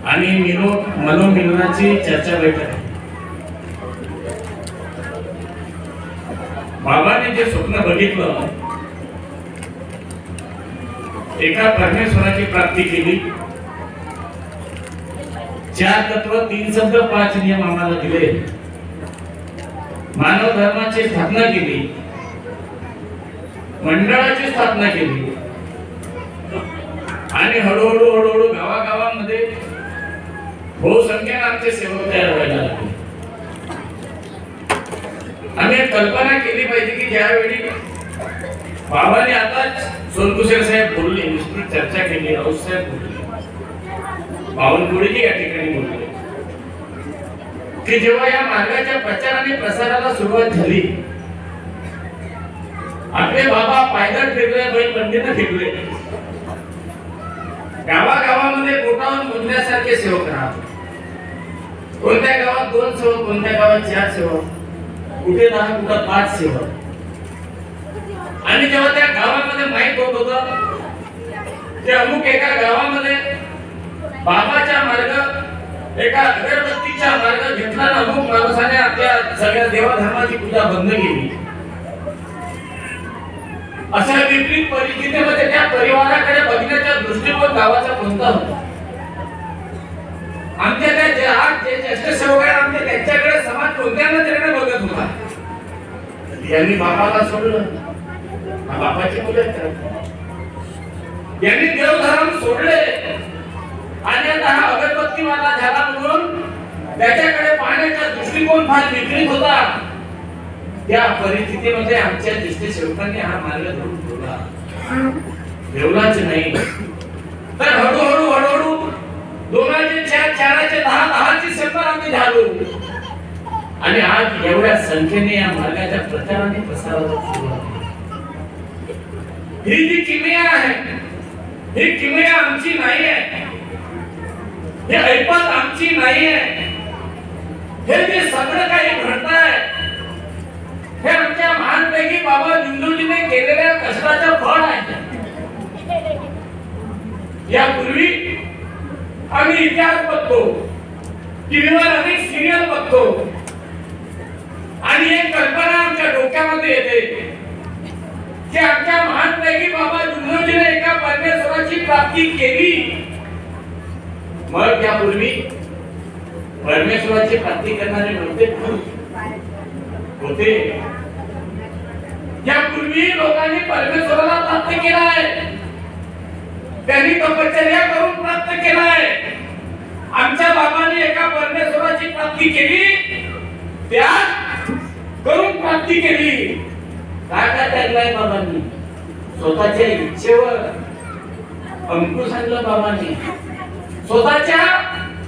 आणि मनोमिलनाची चर्चा बैठक आहे. बाबांनी जे स्वप्न बघितलं, एका परमेश्वराची प्राप्ती केली, 4 तत्व 3 शब्द 5 नियम आम्हाला दिले, मानव धर्माची स्थापना केली, मंडळाची स्थापना केली आणि हळूहळू गावागावांमध्ये बहुसंख्येने आमचे सेवक तयार व्हायला लागले. आम्ही कल्पना केली पाहिजे की ज्यावेळी बाबांनी आता सोनकुशेर साहेब बोलले, विस्तृत चर्चा केली, राऊत साहेब बोलले, बावनकुळेजी या ठिकाणी बोलले की जेव्हा या मार्गाच्या प्रचार आणि प्रसाराला सुरुवात झाली, आपले बाबा पायदळ फिरले, बैलबंडीने फिरले, गावागावामध्ये बोटावर मोजण्यासारखे सेवक राहत. कोणत्या गावात 2 सेवक, कोणत्या गावात 4 सेवक, कुठे 10, कुठे 5 सेवक. आणि जेव्हा त्या गावामध्ये माहित होत होतं की अमुक एका गावामध्ये बाबाच्या मार्ग, एका अगरबत्तीच्या मार्ग घेतला, अमुक माणसाने आपल्या सगळ्या देवधर्माची पूजा बंद केली, अशा विपरीत परिस्थितीमध्ये त्या परिवाराकडे बघण्याचा दृष्टिकोन गावाचा कोणता होता? आमच्या त्या जे ज्येष्ठ सेवक आहेत, आमच्या त्यांच्याकडे समाज कोणत्या नजरेने बघत होता? यांनी बाबाला सोडलं, बाबाची मुले यांनी देवधर्म सोडले आणि आता हा अगरबत्तीवाला झाला म्हणून त्याच्याकडे पाहण्याचा दृष्टिकोन फार विपरीत होता. त्या परिस्थितीमध्ये आमच्या ज्येष्ठ सेवकांनी हा मार्ग धरून ठेवलाच नाही. तर हळूहळू 2चे 4, 4चे 10, 10ची संख्या आम्ही झालो आणि आज एवढ्या संख्येने या मार्गाच्या प्रचाराने प्रसाराला सुरुवात. ही जी किमया आहे, ही किमया आमची नाही आहे, हे ऐपत आमची नाही आहे. हे जे सगळं काही घडतंय हे आमच्या महानपैकी बाबा दिंडोजीने केलेल्या कष्टाचं फळ आहे. यापूर्वी आम्ही इतिहास बघतो, टीव्हीवर अनेक सिरियल बघतो आणि एक कल्पना आमच्या डोक्यामध्ये येते की आमच्या महानपैकी बाबा दिंडोजीने एका परमेश्वराची प्राप्ती केली. मग यापूर्वी परमेश्वराची प्राप्ती करणारे नव्हते होते. यापूर्वी लोकांनी परमेश्वराला प्राप्त केला आहे, त्यांनी तपश्चर्या करून प्राप्त केला आहे. आमच्या बाबांनी एका परमेश्वराची प्राप्ती केली, त्या करून प्राप्ती केली. काय टाकलाय बाबांनी? स्वतःच्या इच्छेवर अंकुश आणलं बाबांनी. स्वतःच्या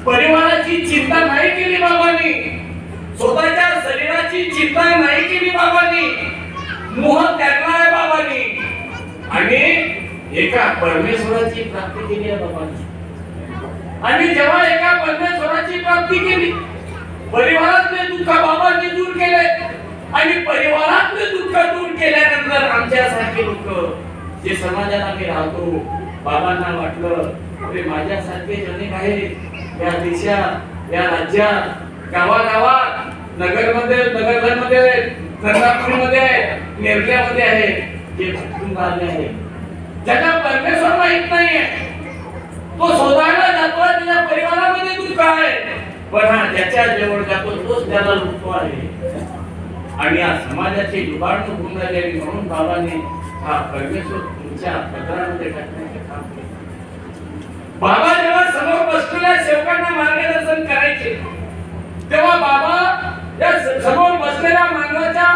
परिवाराची चिंता नाही केली बाबांनी, स्वतःच्या शरीराची चिंता नाही केली बाबांनी. मोह त्यागलाय बाबांनी आणि एका परमेश्वराची प्राप्ती केली आहे बाबांनी. आणि जेव्हा एका परमेश्वराची प्राप्ती केली, परिवारातले दुःख बाबांनी दूर केले आणि परिवारातले दुःख दूर केल्यानंतर आमच्यासारखे लोक जे समाजात आम्ही राहतो, बाबांना वाटलं अरे माझ्यासारखे अनेक आहेत या देशात, या राज्यात, गावागावात, नगरमध्ये, नगरमध्ये, गंगापूरमध्ये, नेरल्यामध्ये आहे, जे भटकून राहिले आहे, ज्याला परमेश्वर माहित नाहीये, तो शोधायला जातो, त्याच्या परिवारामध्ये दुःख आहे, पण हा ज्याच्या जवळ जातो तोच त्याला लुटतो आहे. आणि या समाजाची जुबाडणूक होऊन राहिली म्हणून बाबांनी हा परमेश्वर तुमच्या पदरामध्ये टाकण्याचे काम केले. बाबा जेव्हा समोर बसलेल्या सेवकांना मार्गदर्शन करायचे, तेव्हा बाबा या समोर बसलेल्या मानवाच्या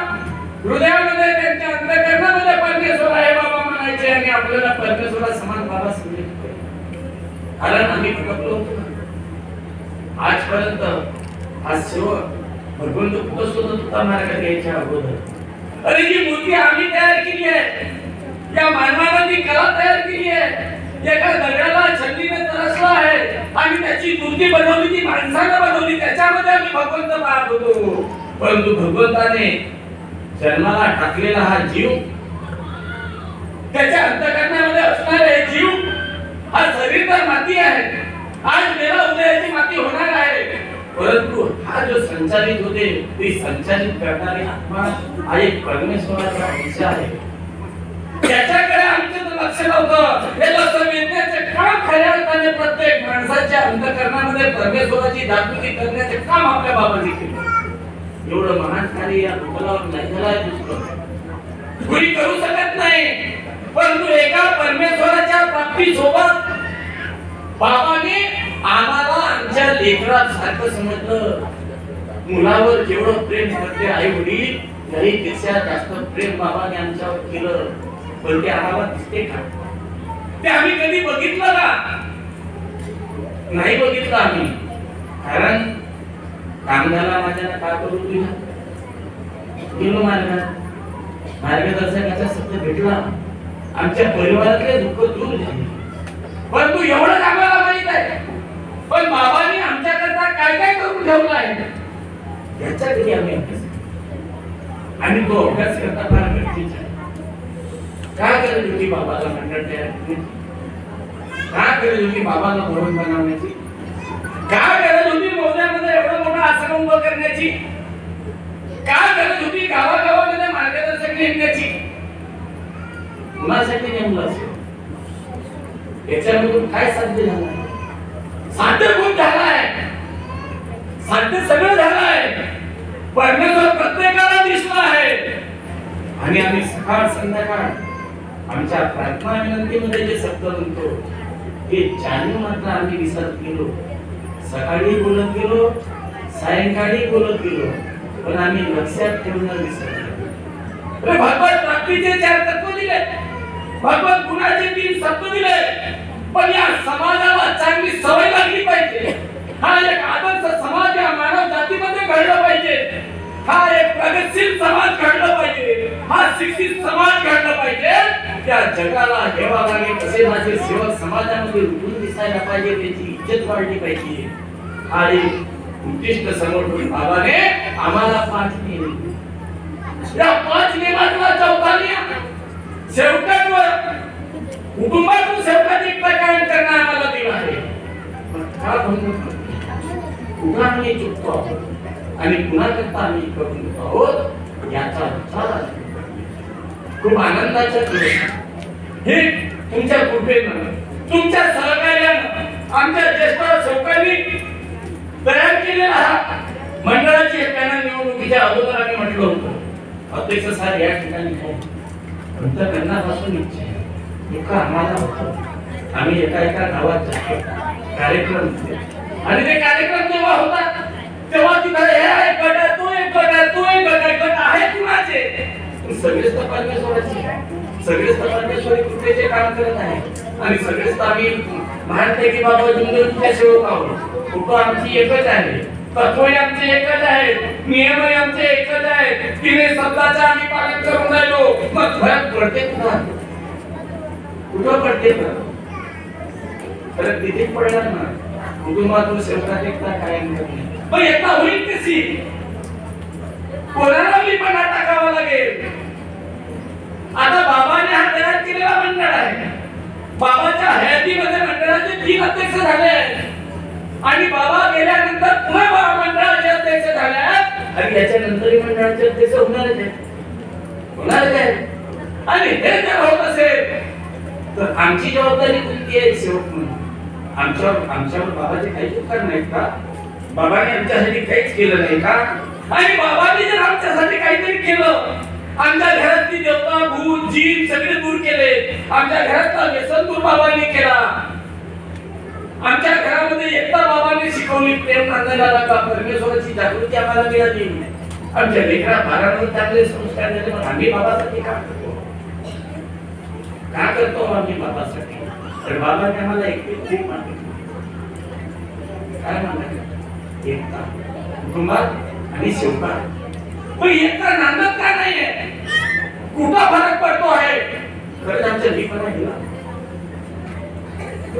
हृदयामध्ये, त्यांच्या अंतःकरणामध्ये परमेश्वर आहे बाबा म्हणायचे आणि आपल्याला परमेश्वरा समान बाबा समजले. कारण आम्ही भटकलो होतो. आजपर्यंत हा सेवक भगवंत कुठं शोधत होता मार्ग घ्यायच्या अगोदर? अरे जी मूर्ती आम्ही तयार केली आहे, या मानवानं जी कला तयार केली आहे, एका दगडाला छंदीने तरसला आहे आणि त्याची मूर्ती बनवली, ती माणसानं बनवली, त्याच्यामध्ये आम्ही भगवंत पाहत होतो. परंतु भगवंताने जन्माला टाकलेला हा जीव, त्याच्या अंतःकरणामध्ये असणारे जीव, हा शरीर तर माती आहे. आज मेला उद्या परंतु हा जो संचालित होते ते संचालित करणारे आत्मा हा एक परमेश्वराचा अंश आहे. त्याच्याकडे आमचं लक्ष नव्हतं. हे लक्ष वेधण्याचे काम खऱ्या अर्थाने प्रत्येक माणसाच्या अंतःकरणामध्ये परमेश्वराची जागृती करण्याचे काम आपल्या बाबांनी केलं. एवढं महान कार्य या भूतलावर नाही झालं आहे दुसरं कुणी करू शकत नाही. परंतु एका परमेश्वराच्या प्राप्तीसोबत बाबांनी आम्हाला आमच्या लेकरात सारखं समजलं. मुलावर जेवढं प्रेम करते आई वडील त्याहीपेक्षा जास्त प्रेम बाबाने आमच्यावर केलं. पण ते आम्हाला दिसते का? ते आम्ही कधी बघितलं का? नाही बघितलं आम्ही. कारण कामगाला माझ्याला का करू तुझ्या गेलो मार्गदर्शकाचा शब्द भेटला. आमच्या परिवारातले दुःख दूर झाले. पण तू एवढं आम्हाला माहित आहे. पण बाबांनी आमच्याकरता काय काय करून ठेवलं आहे याच्याकडे आम्ही अभ्यास आणि तो अभ्यास करता फार गरजेचा आहे. काय गरज होती बाबाला मंडळ तयार करण्याची? काय गरज होती बाबाला भवन बनवण्याची? काय गरज होती मोहल्ल्यामध्ये एवढं मोठं आश्रम उभं करण्याची? काय गरज होती गावागावामध्ये मार्गदर्शक नेमण्याची? कुणासाठी नेमलं असेल? याच्यामधून काय साध्य झालं? साध्य खूप झालाय. साध्य सगळं झालंय. परमेश्वर प्रत्येकाला दिसला आहे. आणि आम्ही सकाळ संध्याकाळ आमच्या प्रार्थना विनंतीमध्ये जे शब्द म्हणतो ते जाणीव मात्र आम्ही विसरत गेलो. सकाळी बोलत गेलो, सायंकाळी बोलत गेलो, पण आम्ही लक्षात ठेवणं विसरलो. भगवत प्राप्तीचे 4 तत्व दिले, भगवत गुणाचे 3 शब्द दिले. पण या समाजाला चांगली सवय लागली पाहिजे. हा एक आदर्श समाज या मानव जातीमध्ये घडला पाहिजे. हा एक प्रगतशील समाज घडला पाहिजे. हा शिक्षित समाज घडला पाहिजे. त्या जगाला हेवा लागेल कसे माझे सेवक समाजामध्ये उठून दिसायला पाहिजे. त्याची इज्जत वाढली पाहिजे. हा एक उद्दिष्ट समोर ठेवून बाबाने आम्हाला 5 नियम दिले. या 5 नियमातला चौथा नियम सेवकांवर कुटुंबातून सेवकाची कायम करणं आम्हाला दिलं आहे. का पुन्हा आम्ही चुकतो आहोत आणि पुन्हा करता आम्ही करून देतो आहोत याचा विचार खूप आनंदाच्या हे तुमच्या कृपेनं तुमच्या सहकार्यानं आमच्या ज्येष्ठ सेवकांनी तयार केलेला हा मंडळाची पॅनल निवडणुकीच्या अगोदर आम्ही म्हटलं होतं अध्यक्ष साहेब या ठिकाणी अंतःकरणापासून इच्छा आहे. दुःख आम्हाला होतं. आम्ही एका गावात कार्यक्रम आणि ते कार्यक्रम जेव्हा होतात तेव्हा तिथे हे एक गट आहे, तो एक गट आहे, तो एक गट आहे. गट आहे कुणाचे? सगळेच तर परमेश्वराचे, सगळेच तर परमेश्वरी कृपेचे काम करत आहे. आणि सगळेच तर आम्ही महानतेकी बाबा जुंगलचे सेवक आहोत. कुटुंब आमची एकच आहे, तत्वही आमचे एकच आहे, नियमही आमचे एकच आहे. 3 शब्दाचं आम्ही पालन करून राहिलो. मग फरक पडते कुठं पडते? फरक तिथेच पडणार ना. कुटुंबातून सेवकात एकता कायम करणे. मग एकता होईल कशी? कोणाला मी पण टाकावा लागेल. आता बाबाने हा तयार केलेला मंडळ आहे. बाबाच्या हयातीमध्ये मंडळाचे 3 अध्यक्ष झाले आणि बाबा गेल्यानंतर पुन्हा बाबा मंडळाचे अध्यक्ष झाले आणि याच्यानंतरही मंडळाचे अध्यक्ष होणारच आहे. आणि हे जर होत असेल तर आमची जबाबदारी कोणती आहे? सेवक म्हणून आमच्यावर बाबाचे काही उपकार नाहीत का? बाबाने आमच्यासाठी काहीच केलं नाही का? आणि बाबांनी जर आमच्यासाठी काहीतरी केलं, आमच्या घरातली देवता भूत जीव सगळे दूर केले, आमच्या घरातला व्यसन दूर बाबांनी केला, आमच्या घरामध्ये एकता बाबांनी शिकवली, प्रेम नांदायला का परमेश्वराची जागृती आम्हाला मिळाली, आमच्या लेकरा बाळांवर चांगले संस्कार झाले. मग आम्ही बाबासाठी का करतो? का करतो आम्ही बाबासाठी? तर बाबाने आम्हाला एक मागितलं. काय मागितलं? एकता कुटुंबात आणि सेवकात. मग एकता नांदत का नाहीये? कुठं फरक पडतो आहे? खरंच आमच्या जीवनात गेला.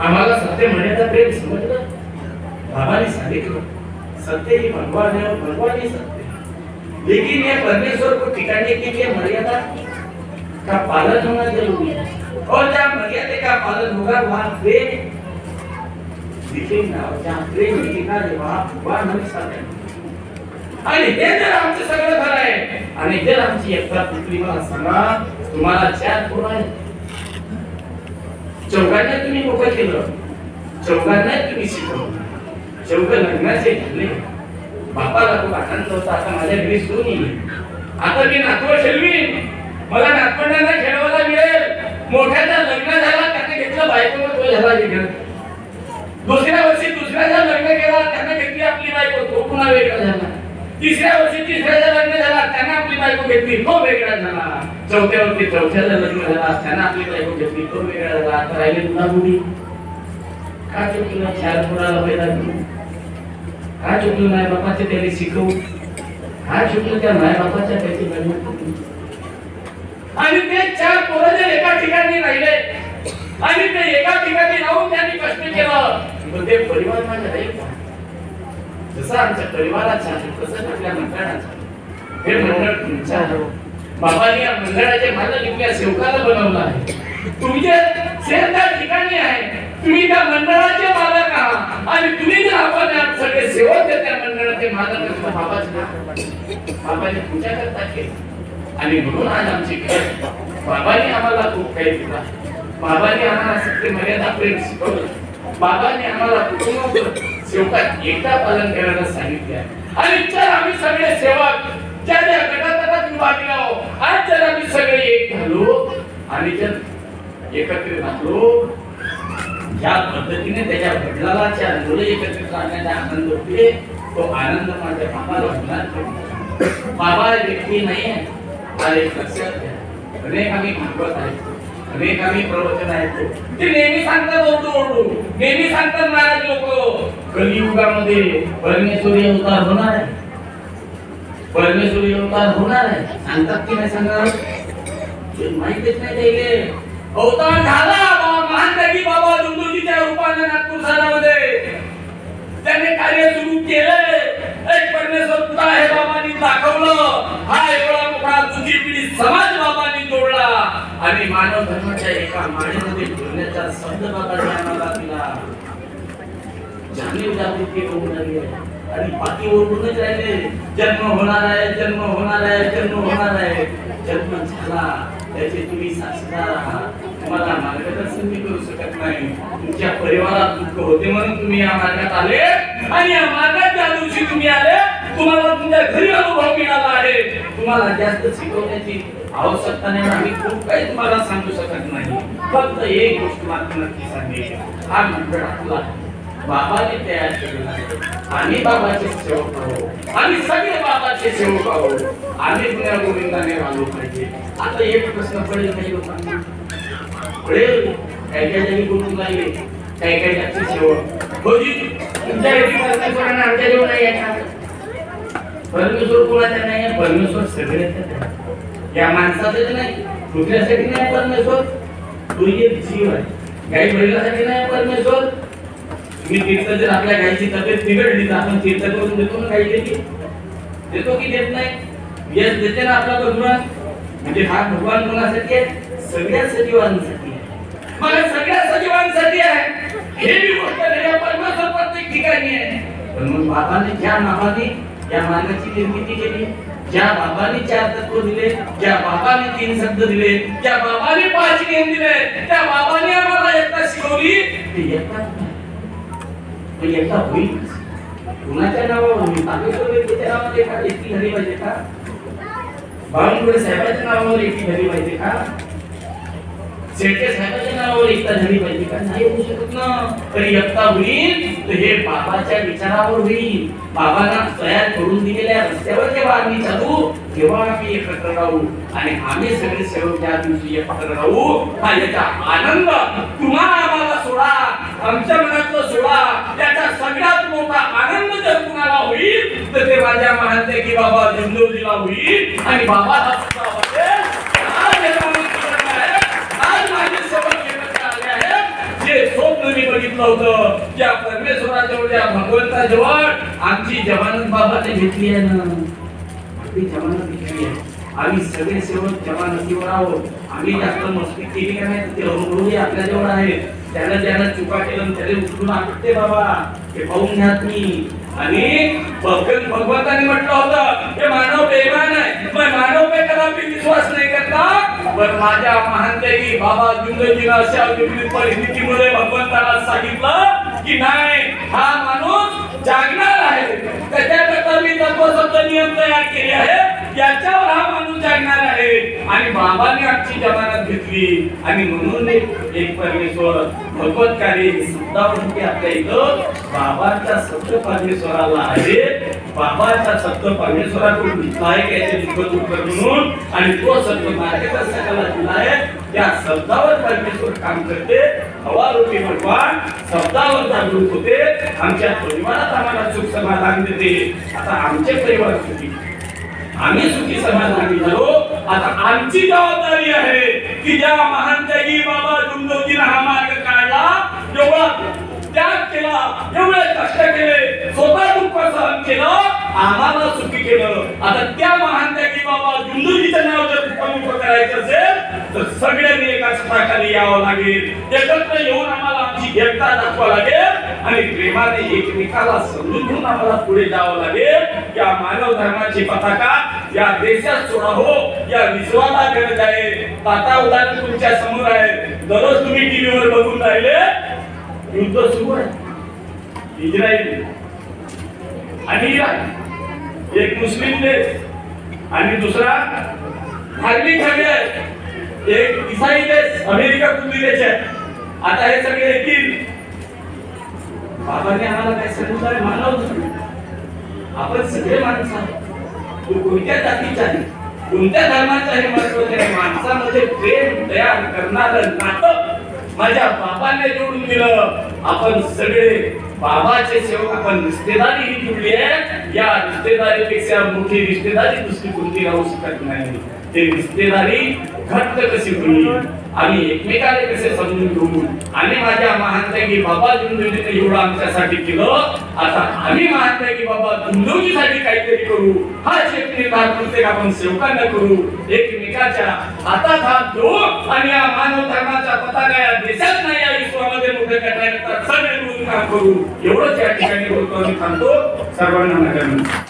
आम्हाला सत्य मर्यादा प्रेम समजलं. बाबाने सांगितलं सत्य ही भगवान है और भगवान ही सत्य है, लेकिन ये परमेश्वर को ठिकाने के लिए मर्यादा का पालन होना जरूरी है. और जब मर्यादा का पालन होगा वहां प्रेम तिथे नावाच्या प्रेम ठिकाणी वा नमस्कार. आणि हे जर आमचं सगळं खरं आहे आणि जर आमची एकता तुटली, मला सांगा, तुम्हाला 4 पोरं आहेत, चौघांना तुम्ही मोकळं केलं, चौघांना तुम्ही शिकवलं, चौघ लग्नाचे झाले, बापाला खूप आनंद होता. आता माझ्या घरी सून येईल, आता मी नातवं ठेवीन, मला नातवंडांना खेळवायला मिळेल. मोठ्याचा लग्न झाला, त्याने घेतलं बायकोनं, तो झाला वेगळं. दुसऱ्या वर्षी दुसऱ्याचा लग्न केला, त्याने घेतली आपली बायको, तो पुन्हा वेगळा झाला. तिसऱ्या वर्षी तिसऱ्याचा लग्न झाला, त्याने आपली बायको घेतली, तो वेगळा झाला. चौथ्या वर्षी चौथ्याचा लग्न झाला, त्याने आपली बायको घेतली, तो वेगळा झाला. आता राहिले तुला मुली. का चुकलं 4 पोराला पैदा करू? का चुकलं माय बापाचे त्याला शिकवू? का चुकलं त्या माय बापाच्या त्याची मेहनत करू? आणि ते 4 पोरं जर एका ठिकाणी राहिले आणि ते एका ठिकाणी राहून त्यांनी कष्ट केलं, तर ते परिवार माझ्या राहील का? जसं आमच्या परिवाराचा आहे तसंच आपल्या मंडळाचा. हे मंडळ तुमचं आहे. बाबांनी या मंडळाचे मालक इथल्या सेवकाला बनवलं आहे. तुमचे सेव त्या ठिकाणी आहे, तुम्ही त्या मंडळाचे मालक आहात. आणि तुम्ही जर आपण सगळे सेवक त्या मंडळाचे मालक असता, बाबाने पूजा करता केली. आणि म्हणून आज आमची बाबांनी आम्हाला खूप काही दिला. बाबांनी आम्हाला सत्य मर्यादा प्रेम शिकवलं. बाबांनी आम्हाला कुटुंब सेवकात एकता पालन करायला सांगितले. आणि जर आम्ही सगळे सेवक ज्या ज्या गटातटात विभागले आहोत, आज जर आम्ही सगळे एक झालो आणि जर एकत्रित राहलो, ज्या पद्धतीने त्याच्या वडिलाला 4 मुलं एकत्रित राहण्याचा आनंद होते, तो आनंद माझ्या बाबाला होणार नाही. बाबा व्यक्ती नाही आहे. अरे लक्षात घ्या, अनेक आम्ही भागवत आहे, अनेक आम्ही प्रवचन ऐकतो, ते नेहमी सांगतात ओरडू, नेहमी सांगतात महाराज लोक, कलियुगामध्ये परमेश्वरी अवतार होणार आहे, परमेश्वरी अवतार होणार आहे. सांगतात की नाही सांगत? माहितीच नाही त्याले. अवतार झाला महानगी बाबा दुंदुजीच्या रूपाने नागपूर शहरामध्ये त्यांनी कार्य सुरू केले. एक परमेश्वर कुठं आहे बाबांनी दाखवलं. हा एवढा मोठा दुसरी पिढी समाज बाबांनी जोडला आणि मानव धर्माच्या एका माळेमध्ये बोलण्याचा शब्द बाबांनी आम्हाला दिला. जाणीव जागृती होऊन लागली आणि बाकी ओरडूनच राहिले, जन्म होणार आहे, जन्म होणार आहे, जन्म होणार आहे. जन्म झाला, त्याचे तुम्ही साक्षीदार आहात. तुम्हाला मार्गदर्शन मी करू शकत नाही. तुमच्या परिवारात दुःख होते म्हणून तुम्ही या मार्गात आले आणि या मार्गात ज्या दिवशी तुम्ही आले, तुम्हाला तुमच्या घरी अनुभव मिळाला आहे. तुम्हाला जास्त शिकवण्याची आवश्यकता नाही. आम्ही खूप काही तुम्हाला सांगू शकत नाही. फक्त एक गोष्ट मात्र नक्की सांगेल, हा मंडळ आपला बाबाने तयार केलेला आहे. आम्ही बाबाचे सेवक आहोत, आम्ही सगळे बाबाचे सेवक आहोत. आम्ही पुण्या गोविंदाने राहिलो पाहिजे. आता एक प्रश्न पडेल काही लोकांना, पडेल काही काही जणी बोलून लागले, काही काही जास्त सेवक होजी तुमच्या परमेश्वरांना आमच्या जेवण नाही आहे. परमेश्वर कोणाचा नाही आहे? परमेश्वर सगळ्याचा आहे. या माणसाचं नाही, दुसऱ्यासाठी नाही परमेश्वर. तो एक जीव आहे. गाई बैलासाठी नाही परमेश्वर. मी तीर्थ जर आपल्या गायची तब्येत बिघडली तर आपण तीर्थ करून देतो ना, गायीला देतो की देत नाही? यश देते ना आपला भगवान. म्हणजे हा भगवान कोणासाठी आहे? सगळ्या सजीवांसाठी आहे. मला सगळ्या सजीवांसाठी आहे. हे मी गोष्ट नाही, परमेश्वर प्रत्येक ठिकाणी आहे. पण मग बाबाने ज्या नावाने या मार्गाची निर्मिती केली, ज्या बाबाने 4 तत्व दिले, ज्या बाबाने 3 शब्द दिले, ज्या बाबाने 5 नियम दिले, त्या बाबाने आम्हाला एकता शिकवली. ते एकता एकता होईल कुणाच्या नावावर होईल? परमेश्वर व्यक्तीच्या नावावर एका एकटी झाली पाहिजे का? बावनकुळे साहेबांच्या नावावर एकटी झाली पाहिजे का? शेट्टे साहेबांच्या नावावर एकता झाली पाहिजे का? नाही होऊ शकत ना. तरी एकता होईल तर हे बाबाच्या विचारावर होईल. बाबांना तयार करून दिलेल्या रस्त्यावर जेव्हा आम्ही चालू, तेव्हा आम्ही एकत्र राहू. आणि आम्ही सगळे सेवक ज्या दिवशी एकत्र राहू, हा याचा आनंद तुम्हाला आम्हाला सोडा, आमच्या मनातलं सोडा. त्याचा सगळ्यात मोठा आनंद जर कुणाला होईल तर ते माझ्या महानते की बाबा दिंडोजीला होईल. आणि बाबा हा सुद्धा वाटेल. जे स्वप्न मी बघितलं होतं, त्या परमेश्वराजवळ, त्या भगवंताजवळ आमची जमानत बाबाने घेतली आहे ना. आपली जमानत घेतली आहे. आम्ही सगळे सेवक जमानतीवर आहोत. आम्ही जास्त मस्ती केली का नाही ते अनुभव आपल्या जवळ आहे. ज्यानं चुका केलं त्याला उचलून आणते बाबा, हे पाहून घ्या तुम्ही. आणि भगवंताने म्हटलं होतं हे मानव बेईमान आहे, पण मानव पे कदापि विश्वास नाही करता. पण माझ्या महानतेगी बाबा जुंदजीनं अशा विपरीत परिस्थितीमुळे भगवंताला सांगितलं की नाही, हा माणूस जागणार आहे, त्याच्याकरता मी तत्वशब्द नियम तयार केले आहे, याच्यावर हा माणूस जागणार आहे. आणि बाबांनी आमची जमानत घेतली. आणि म्हणून एक परमेश्वर भगवतकारी शब्दावरती आपल्या इथं बाबांचा शब्द परमेश्वराला आहे, बाबांचा शब्द परमेश्वराकडून घेतला आहे त्याचे लिखित उत्तर म्हणून. आणि तो शब्द मार्गदर्शकाला दिला आहे, त्या शब्दावर परमेश्वर काम करते. हवा रोटी भगवान शब्दावर जागृत होते, आमच्या परिवारात आम्हाला सुख समाधान देते. आता आमचे परिवार सुखी, आम्ही सुखी समाधानी झालो. आता आमची जबाबदारी आहे की ज्या महान त्यागी बाबा जुंदोजीनं हा मार्ग काढला, एवढा त्याग केला, एवढे कष्ट केले, स्वतः दुःख सहन केलं, आम्हाला सुखी केलं. आता त्या महान त्यागी बाबा जुंदोजीचं नाव जर प्रमुख करायचं असेल तर सगळ्यांनी एका छताखाली यावं लागेल, एकत्र येऊन आम्हाला आमची एकता दाखवावी लागेल आणि प्रेमाने एकमेकाला समजून घेऊन आम्हाला पुढे जावं लागेल. या मानव धर्माची पताका या देशात सोडा हो, या विश्वाला गरज आहे. आता उदाहरण तुमच्या समोर आहे, दररोज तुम्ही टीव्हीवर बघून राहिले युद्ध सुरू आहे, इस्रायल आणि इराण, एक मुस्लिम देश आणि दुसरा धार्मिक आहे, एक ईसाई देश, अमेरिका कुठली देश आहे. आता हे सगळे येतील. बाबांनी आम्हाला काय सांगितलं, मानव आपण सगळे माणसं आहोत. तू कोणत्या जातीचा आहे, कोणत्या धर्माचा आहे, महत्वाचे नाही. माणसामध्ये प्रेम तयार करणारं नातं माझ्या बाबांनी जोडून दिलं. आपण सगळे बाबाचे सेवक, आपण रिश्तेदारी ही जुळली आहे. या रिश्तेदारीपेक्षा मोठी रिश्तेदारी दुसरी कोणती राहू शकत नाही. ते रिश्तेदारी घट्ट कशी होईल, आम्ही एकमेकाला कसे समजून घेऊ. आणि माझ्या महानतेगी बाबा जुंदोजीने एवढं आमच्यासाठी केलं, आता आम्ही महानतेगी बाबा जुंदोजीसाठी काहीतरी करू. हा एक निर्धार प्रत्येक आपण सेवकांना करू, एकमेकाच्या हातात हात घेऊ आणि या मानव धर्माचा पताका या देशात नाही, या विश्वामध्ये मोठे करण्याकरता सगळे मिळून काम करू. एवढंच या ठिकाणी बोलतो आणि थांबतो. सर्वांना नमस्कार.